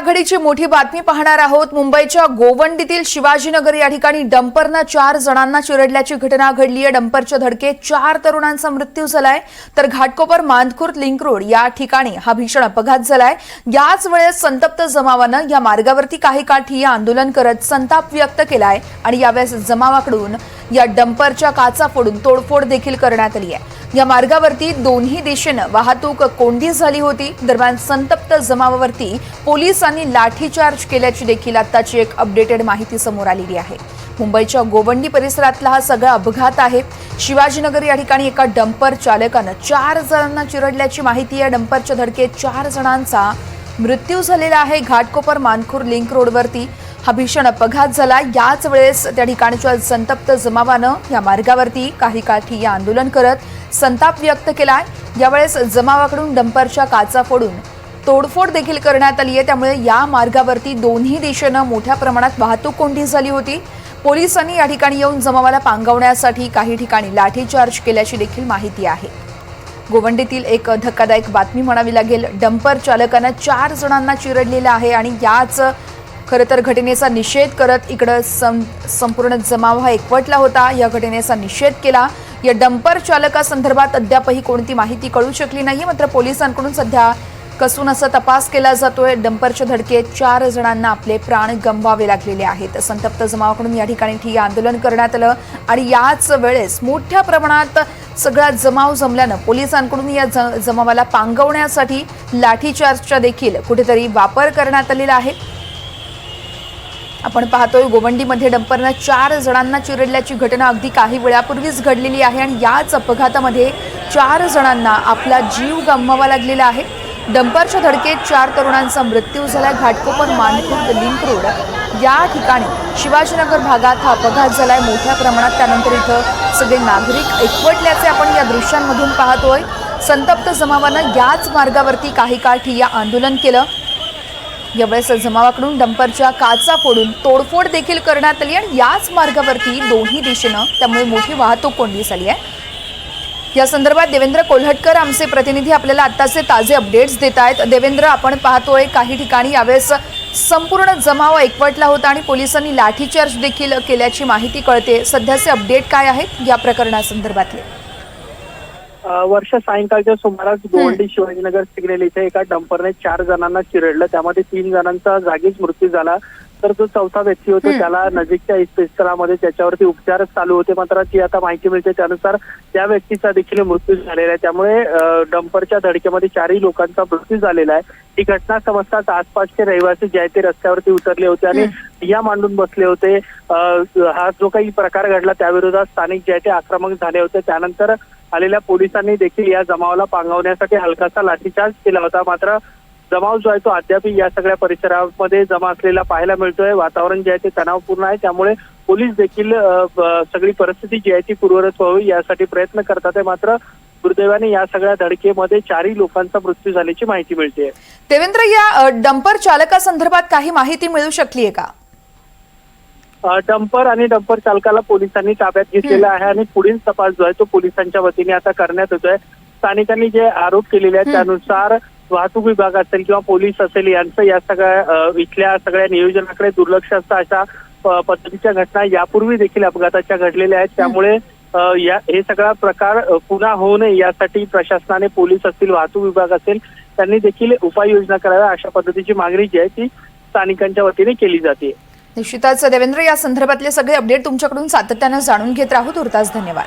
घडीची मोठी बातमी पाहणार आहोत। मुंबईच्या गोवंडीतील शिवाजीनगर या ठिकाणी डंपरनं 4 जणांना चिरडल्याची घटना घडली आहे। डंपरच्या धडकेत 4 तरुणांचा मृत्यू झालाय, तर घाटकोपर मानखुर्द लिंक रोड या ठिकाणी हा भीषण अपघात झालाय। याच वेळेस संतप्त जमावानं या मार्गावरती काही काळ ठिय्या आंदोलन करत संताप व्यक्त केलाय आणि यावेळेस जमावाकडून या डंपरच्या काचा फोडून तोडफोड देखील करण्यात आली आहे। या मार्गावरती दोन्ही दिशेने वाहतूक कोंडी झाली होती। दरम्यान संतप्त जमावावरती पोलिसांनी लाठीचार्ज केल्याची देखील आताची एक अपडेटेड माहिती समोर आलेली आहे। मुंबईच्या गोवंडी परिसरातला हा सगळा अपघात आहे। शिवाजीनगर या ठिकाणी एका डंपर चालकानं 4 जणांना चिरडल्याची माहिती आहे। डंपरच्या धडकेत 4 जणांचा मृत्यू झालेला आहे। घाटकोपर मानखुर्द लिंक रोडवरती हा भीषण अपघात झाला। याच वेळेस त्या ठिकाणच्या संतप्त जमावानं या मार्गावरती काही काळ ठिय्या आंदोलन करत संताप व्यक्त केलाय। यावेळेस जमावाकडून डंपरच्या काचा फोडून तोडफोड देखील करण्यात आली आहे। त्यामुळे या मार्गावरती दोन्ही दिशेने मोठ्या प्रमाणात वाहतूक कोंडी झाली होती। पोलिसांनी या ठिकाणी येऊन जमावाला पांगवण्यासाठी काही ठिकाणी लाठीचार्ज केल्याची देखील माहिती आहे। गोवंडीतील एक धक्कादायक बातमी म्हणावी लागेल। डंपर चालकानं 4 जणांना चिरडलेलं आहे आणि याच खरं तर घटनेचा निषेध करत इकडे संपूर्ण जमाव हा एकवटला होता। या घटनेचा निषेध केला। या डंपर चालकासंदर्भात अद्यापही कोणती माहिती कळू शकली नाही, मात्र पोलिसांकडून सध्या कसून असा तपास केला जातोय। डंपरच्या धडकेत 4 जणांना आपले प्राण गमवावे लागलेले आहेत। संतप्त जमावाकडून या ठिकाणी ठिय्या आंदोलन करण्यात आलं आणि याच वेळेस मोठ्या प्रमाणात सगळा जमाव जमल्यानं पोलिसांकडून या जमावाला पांगवण्यासाठी लाठीचार्जचा देखील कुठेतरी वापर करण्यात आलेला आहे। आपण पाहतोय गोवंडीमध्ये डंपरनं 4 जणांना चिरडल्याची घटना अगदी काही वेळापूर्वीच घडलेली आहे आणि याच अपघातामध्ये 4 जणांना आपला जीव गमवावा लागलेला आहे। डंपरच्या धडकेत 4 तरुणांचा मृत्यू झाला। घाटकोपर मानखुर्द लिंक रोड या ठिकाणी शिवाजीनगर भागात हा अपघात झालाय मोठ्या प्रमाणात। त्यानंतर इथं सगळे नागरिक एकवटल्याचे आपण या दृश्यांमधून पाहतोय। संतप्त जमावानं याच मार्गावरती काही काळ ठिय्या आंदोलन केलं। यावेळेस जमावाकडून डंपरच्या काचा फोडून तोडफोड देखील करण्यात आली आणि याच मार्गावरती दोन्ही दिशेनं त्यामुळे मोठी वाहतूक कोंडी झाली आहे। या संदर्भात देवेंद्र कोल्हटकर आमचे प्रतिनिधी आपल्याला आत्ताचे ताजे अपडेट्स देत आहेत। देवेंद्र, आपण पाहतोय काही ठिकाणी यावेळेस संपूर्ण जमाव एकवटला होता आणि पोलिसांनी लाठीचार्ज देखील केल्याची माहिती कळते। सध्याचे अपडेट काय आहेत या प्रकरणासंदर्भातले? वर्ष सायंकाळच्या सुमारास गोवंडी शिवाजीनगर सिग्नल इथे एका डंपरने 4 जणांना चिरडलं। त्यामध्ये 3 जणांचा जागीच मृत्यू झाला, तर जो 4था व्यक्ती होता त्याला नजीकच्या इस्पितळामध्ये त्याच्यावरती उपचार चालू होते। मात्र ती आता माहिती मिळते त्यानुसार त्या व्यक्तीचा देखील मृत्यू झालेला आहे। त्यामुळे डंपरच्या धडकेमध्ये 4ही लोकांचा मृत्यू झालेला आहे। ही घटना समजताच आसपासचे रहिवासी जे आहेत ते रस्त्यावरती उतरले होते आणि ठिय्या मांडून बसले होते। हा जो काही प्रकार घडला त्याविरोधात स्थानिक जे आहे ते आक्रमक झाले होते। त्यानंतर आलेल्या पोलिसांनी देखील या जमावाला पांगवण्यासाठी हलकासा लाठीचार्ज केला होता। मात्र जमाव जो आहे तो अद्याप या सगळ्या परिसरामध्ये जमा असलेला पाहायला मिळतोय। वातावरण जे आहे ते तणावपूर्ण आहे, त्यामुळे पोलीस देखील सगळी परिस्थिती जी आहे ती पूर्ववत व्हावी यासाठी प्रयत्न करतात आहे। मात्र दुर्दैवाने या सगळ्या धडकेमध्ये 4ही लोकांचा मृत्यू झाल्याची माहिती मिळते। देवेंद्र, या डंपर चालकासंदर्भात काही माहिती मिळू शकली आहे का? डंपर आणि डंपर चालकाला पोलिसांनी ताब्यात घेतलेला आहे आणि पुढील तपास जो आहे तो पोलिसांच्या वतीने आता करण्यात येतोय। स्थानिकांनी जे आरोप केलेले आहेत त्यानुसार वाहतूक विभाग असेल किंवा पोलीस असेल यांचं या सगळ्या इथल्या सगळ्या नियोजनाकडे दुर्लक्ष असतं। अशा पद्धतीच्या घटना यापूर्वी देखील अपघाताच्या घडलेल्या आहेत। त्यामुळे हे सगळा प्रकार पुन्हा होऊ नये यासाठी प्रशासनाने पोलीस असतील वाहतूक विभाग असेल त्यांनी देखील उपाययोजना कराव्या अशा पद्धतीची मागणी जी आहे ती स्थानिकांच्या वतीने केली जाते। निश्चितच देवेंद्र, या संदर्भातले सगळे अपडेट तुमच्याकडून सातत्याने जाणून घेत राहू। तुर्तास धन्यवाद।